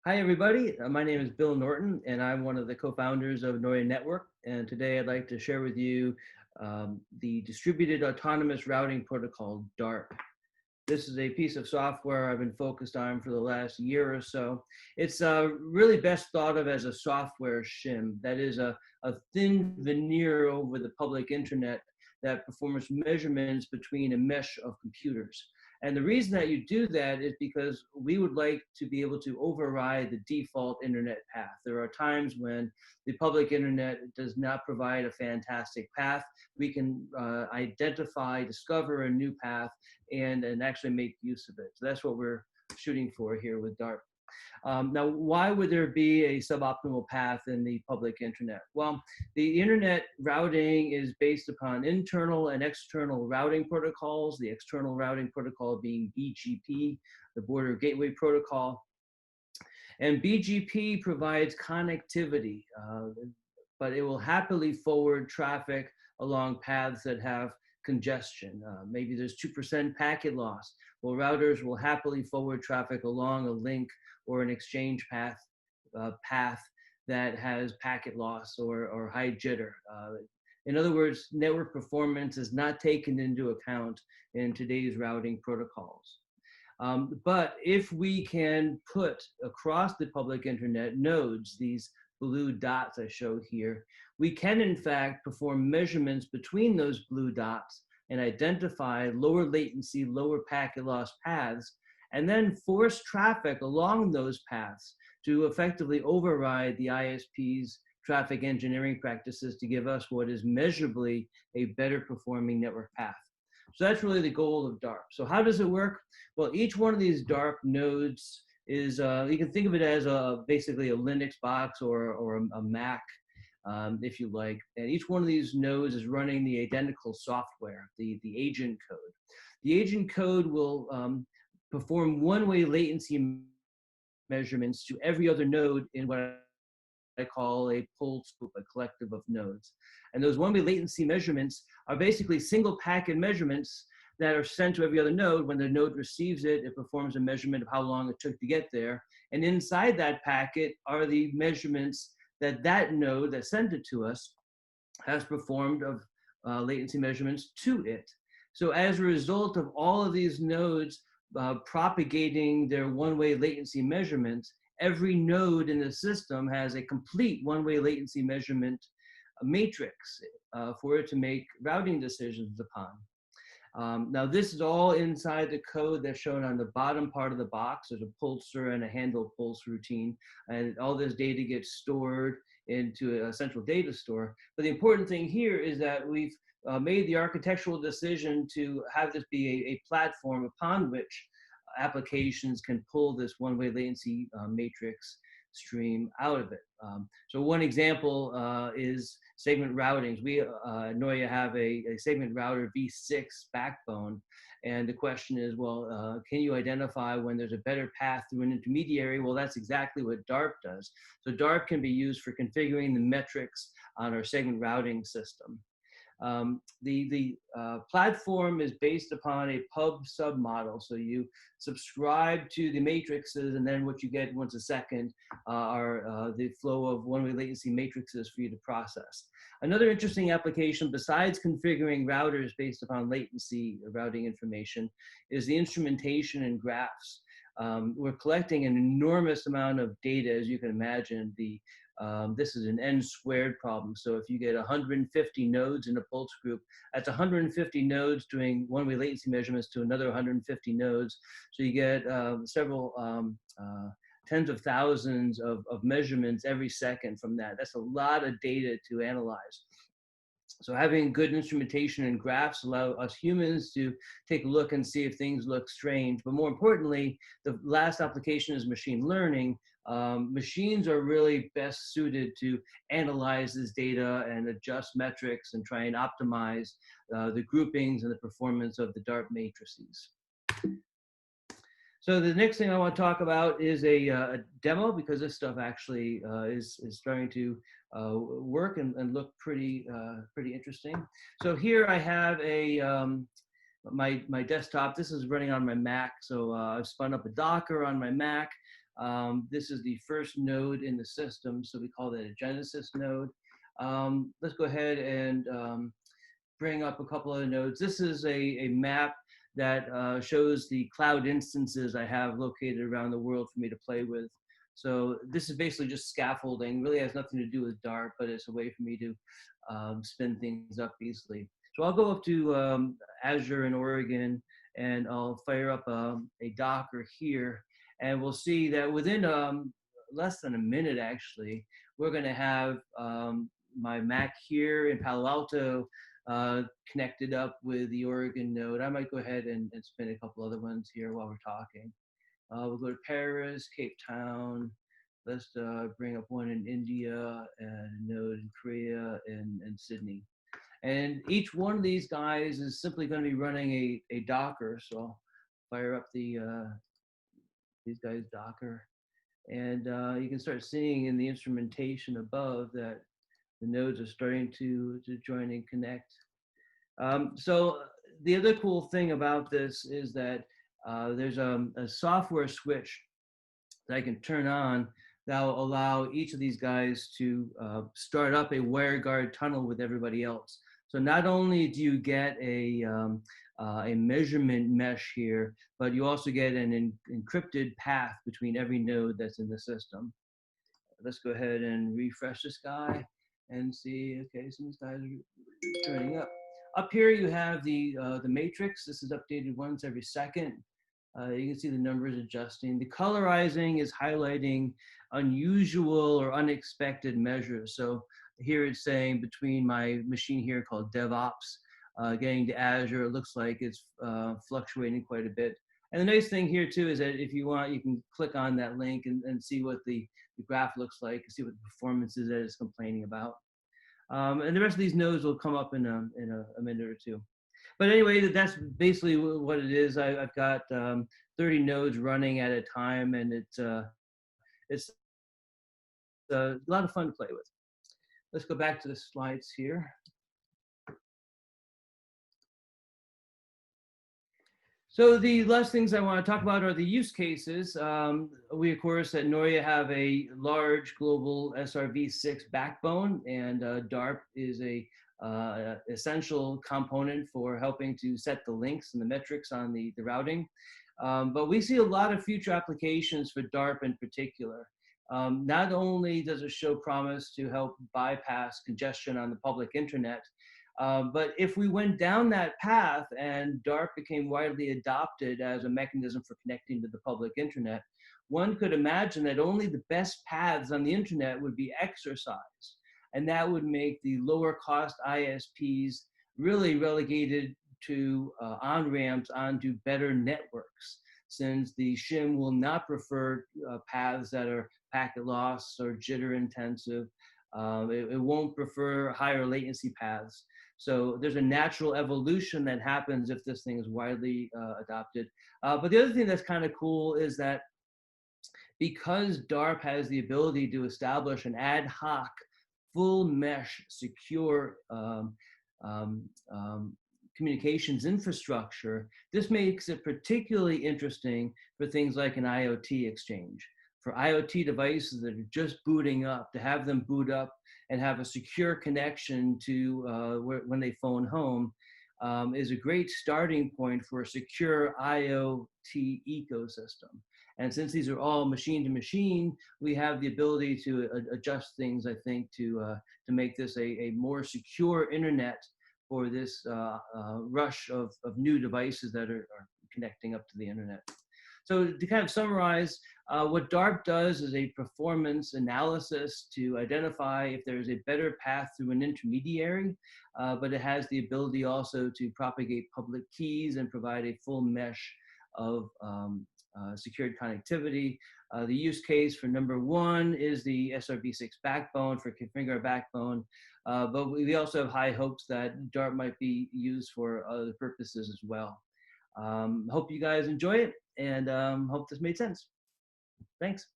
Hi, everybody. My name is Bill Norton, and I'm one of the co-founders of NOIA Network. And today I'd like to share with you the Distributed Autonomous Routing Protocol, DARP. This is a piece of software I've been focused on for the last year or so. It's really best thought of as a software shim. That is a thin veneer over the public internet that performs measurements between a mesh of computers. And the reason that you do that is because we would like to be able to override the default internet path. There are times when the public internet does not provide a fantastic path. We can identify, discover a new path and actually make use of it. So that's what we're shooting for here with DARP. Now, why would there be a suboptimal path in the public internet? Well, the internet routing is based upon internal and external routing protocols, the external routing protocol being BGP, the Border Gateway Protocol. And BGP provides connectivity, but it will happily forward traffic along paths that have congestion. Maybe there's 2% packet loss. Well, routers will happily forward traffic along a link or an exchange path that has packet loss or high jitter. In other words, network performance is not taken into account in today's routing protocols. But if we can put across the public internet nodes, these blue dots I show here, we can in fact perform measurements between those blue dots and identify lower latency, lower packet loss paths, and then force traffic along those paths to effectively override the ISP's traffic engineering practices to give us what is measurably a better performing network path. So that's really the goal of DARP. So how does it work? Well, each one of these DARP nodes is, you can think of it as basically a Linux box or a Mac, if you like. And each one of these nodes is running the identical software, the agent code. The agent code will perform one-way latency measurements to every other node in what I call a pulled scoop, a collective of nodes. And those one-way latency measurements are basically single packet measurements that are sent to every other node. When the node receives it, it performs a measurement of how long it took to get there. And inside that packet are the measurements that that node that sent it to us has performed of latency measurements to it. So as a result of all of these nodes propagating their one-way latency measurements, every node in the system has a complete one-way latency measurement matrix for it to make routing decisions upon. Now, this is all inside the code that's shown on the bottom part of the box. There's a pulser and a handle pulse routine, and all this data gets stored into a central data store. But the important thing here is that we've made the architectural decision to have this be a platform upon which applications can pull this one-way latency matrix stream out of it. So one example is segment routings. We at NOIA have a segment router V6 backbone. And the question is, well, can you identify when there's a better path through an intermediary? Well, that's exactly what DARP does. So DARP can be used for configuring the metrics on our segment routing system. The platform is based upon a pub-sub model. So you subscribe to the matrices, and then what you get once a second are the flow of one-way latency matrices for you to process. Another interesting application besides configuring routers based upon latency routing information is the instrumentation and graphs. We're collecting an enormous amount of data, as you can imagine. This is an n squared problem. So if you get 150 nodes in a pulse group, that's 150 nodes doing one-way latency measurements to another 150 nodes. So you get several tens of thousands of measurements every second from that. That's a lot of data to analyze. So having good instrumentation and graphs allow us humans to take a look and see if things look strange. But more importantly, the last application is machine learning. Machines are really best suited to analyze this data and adjust metrics and try and optimize the groupings and the performance of the DARP matrices. So the next thing I want to talk about is a demo, because this stuff actually is starting to work and look pretty interesting. So here I have my desktop. This is running on my Mac. So I've spun up a Docker on my Mac. This is the first node in the system, so we call that a Genesis node. Let's go ahead and bring up a couple of nodes. This is a map that shows the cloud instances I have located around the world for me to play with. So this is basically just scaffolding. Really has nothing to do with DARP, but it's a way for me to spin things up easily. So I'll go up to Azure in Oregon, and I'll fire up a Docker here, and we'll see that within less than a minute, actually, we're going to have my Mac here in Palo Alto connected up with the Oregon node. I might go ahead and spin a couple other ones here while we're talking. We'll go to Paris, Cape Town. Let's bring up one in India and a node in Korea and Sydney. And each one of these guys is simply going to be running a Docker. So I'll fire up these guys Docker. And you can start seeing in the instrumentation above that the nodes are starting to join and connect. So the other cool thing about this is that there's a software switch that I can turn on that will allow each of these guys to start up a WireGuard tunnel with everybody else. So not only do you get a measurement mesh here, but you also get an encrypted path between every node that's in the system. Let's go ahead and refresh this guy and see, okay, some of these guys are turning up. Up here you have the matrix. This is updated once every second. You can see the numbers adjusting. The colorizing is highlighting unusual or unexpected measures. So here it's saying between my machine here called DevOps, getting to Azure, it looks like it's fluctuating quite a bit. And the nice thing here too is that if you want, you can click on that link and see what the graph looks like, see what the performance is that it's complaining about. And the rest of these nodes will come up in a minute or two. But anyway, that's basically what it is. I've got 30 nodes running at a time, and it's a lot of fun to play with. Let's go back to the slides here. So the last things I want to talk about are the use cases. We, of course, at NOIA have a large global SRv6 backbone, and DARP is a essential component for helping to set the links and the metrics on the routing. But we see a lot of future applications for DARP in particular. Not only does it show promise to help bypass congestion on the public internet, but if we went down that path and DARP became widely adopted as a mechanism for connecting to the public internet, one could imagine that only the best paths on the internet would be exercised. And that would make the lower cost ISPs really relegated to on-ramps onto better networks, since the shim will not prefer paths that are packet loss or jitter intensive. It won't prefer higher latency paths. So there's a natural evolution that happens if this thing is widely adopted. But the other thing that's kind of cool is that because DARP has the ability to establish an ad hoc, full mesh, secure communications infrastructure, this makes it particularly interesting for things like an IoT exchange. For IoT devices that are just booting up, to have them boot up and have a secure connection to when they phone home is a great starting point for a secure IoT ecosystem. And since these are all machine to machine, we have the ability to adjust things, I think, to make this a more secure internet for this rush of new devices that are connecting up to the internet. So to kind of summarize, what DARP does is a performance analysis to identify if there's a better path through an intermediary, but it has the ability also to propagate public keys and provide a full mesh of secured connectivity. The use case for number one is the SRv6 backbone for configure backbone, but we also have high hopes that DARP might be used for other purposes as well. Hope you guys enjoy it, and hope this made sense. Thanks.